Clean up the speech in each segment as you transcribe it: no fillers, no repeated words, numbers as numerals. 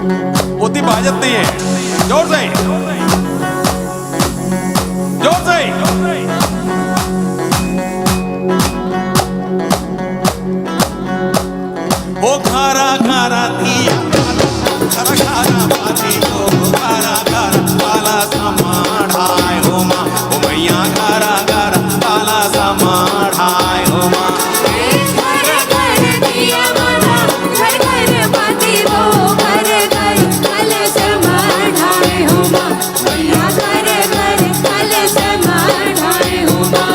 उतनी बाजत नहीं है। जोर से जोर से। ओ खारा खारा दिया खारा खारा बाती हो खारा खारा काला समाढ़ाए हो माँ ओ मैया खारा खारा काला समाढ़ाए हो माँ। घर घर दिया माता घर घर बाती हो घर घर कलश माढ़ाए हो माँ मैया घर घर कलश माढ़ाए हो माँ।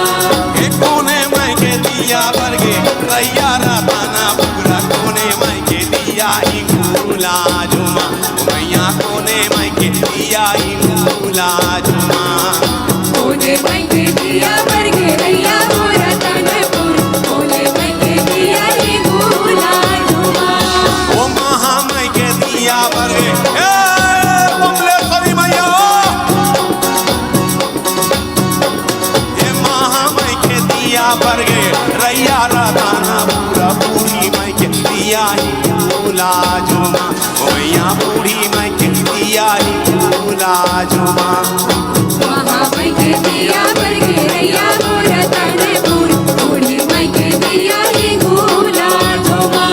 एक कोने में के दिया भर के रैया रताना पूरा कोने में के दिया ही गुला जुमा मैया कोने में के दिया ही गुला जुमा। कोने में के दिया भर के रैया पूरा तनपुर कोने में के दिया ही गुला जुमा। ओ महा में के दिया भर के बमले सरी मैया ये महा में के दिया भर के रैया रताना पूरा पूरी में के दिया ही गुला जुमा मैया पूरी में के दिया ही गुला जुमा। महामय के दिया भर के रैया पूरा तनपुर कोने में के दिया ही गुला जुमा।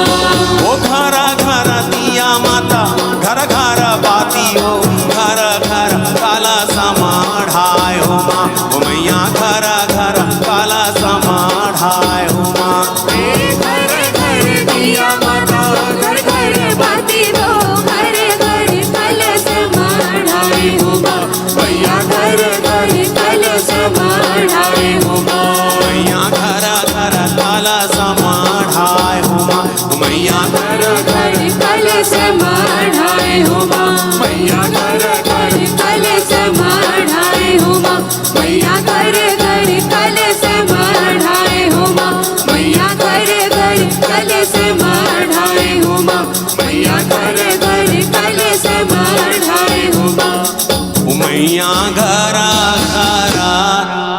ओ घर घर दिया माता घर घर बाती हो घर घर काला समाढ़ाए हो माँ ओ मैया घर घर काला समाढ़ाए हो माँ। घर घर दिया माता घर घर बाती हो घर घर कलश माढ़ाए हो माँ मैया घर घर कलश माढ़ाए हो माँ। मैया घर घर काला समाढ़ाए हो माँ ओ मैया घर घर कलश माढ़ाए हो माँ मैया घर घर कलश माढ़ाए हो माँ मैया घर घर कलश माढ़ाए हो माँ मैया घर घर कलश माढ़ाए हो माँ मैया घर घर कलश माढ़ाए हो माँ। ओ मैया घर घर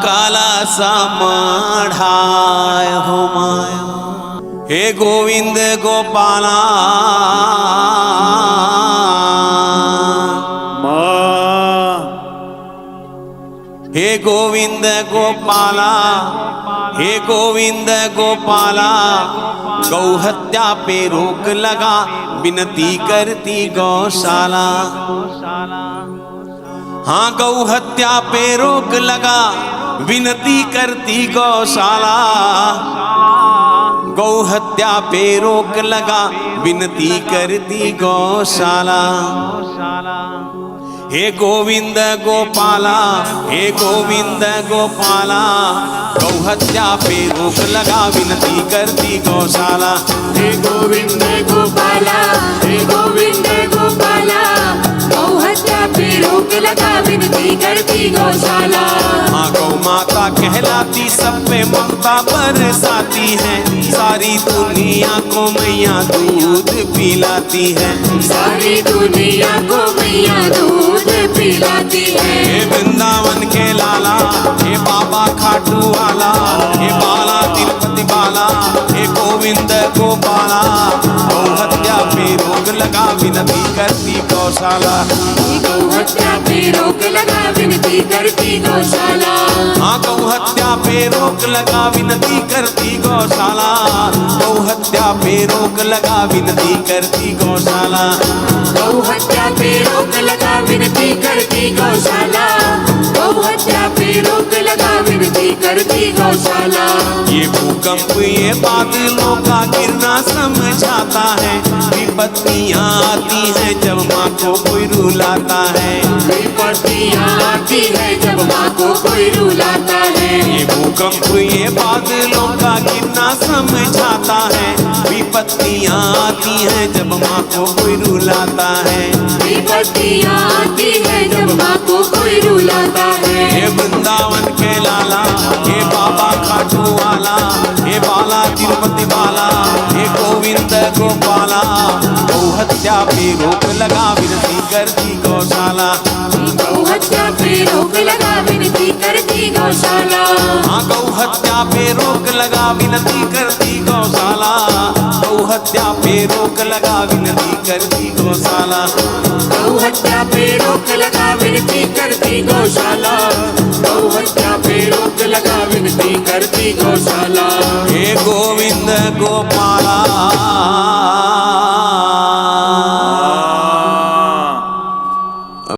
काला समाढ़ाए हो माँ। हे गोविंद गोपाला हे गोविंद गोपाला हे गोविंद गोपाला गौ हत्या पे रोक लगा विनती करती गौशाला। हाँ गौ हत्या पे रोक लगा विनती करती गौशाला। गौ हत्या पे रोक लगा विनती करती गौशाला। हे गोविंद गोपाला हे गोविंद गोपाला गौ हत्या पे रोक लगा विनती करती गौशाला। हे गोविंद गोपाला हे गोविंद गोपाला गौ हत्या पे रोक लगा विनती करती गौशाला। हाँ गौ माता कहलाती सब पे ममता बरसाती है सारी दुनिया को मैया दूध पिलाती है सारी दुनिया को मैया दूध पिलाती है। हे वृंदावन के लाला हे बाबा खाटू वाला हे बाला तिरुपति बाला हे गोविंद गोपाला गौ हत्या पे रोक लगा विनती करती गौशाला। गौ हत्या पे रोक लगा विनती करती गौशाला। हाँ गौ हत्या पे रोक लगा विनती करती गौशाला। गौ हत्या पे रोक लगा विनती करती गौशाला। गौ हत्या पे रोक लगा विनती करती गौशाला। गौ हत्या पे रोक लगा विनती करती गौशाला। ये भूकंप ये बादलों का गिरना समझाता है विपत्तियाँ आती हैं जब माँ को कोई रुलाता है। विपत्तियाँ आती है जब माँ को कोई रुलाता है। ये भूकंप ये बादलों का गिरना समझाता है विपत्तियाँ आती हैं जब माँ को कोई रुलाता है। विपत्तियाँ आती है जब माँ को कोई रुलाता है। हे वृंदावन के लाला हे बाबा खाटू वाला हे बाला तिरुपति बाला हे गोविंद गोपाला गौ हत्या पे रोक लगा विनती करती गौशाला। गौ हत्या पे रोक लगा विनती करती गौशाला। हाँ गौ हत्या पे रोक लगा विनती करती गौशाला। गौ हत्या पे रोक लगा विनती करती गौशाला गौ हत्या पे रोक लगा विनती करती गौशाला गौ हत्या पे रोक लगा विनती करती गौशाला हे गोविंद गोपाला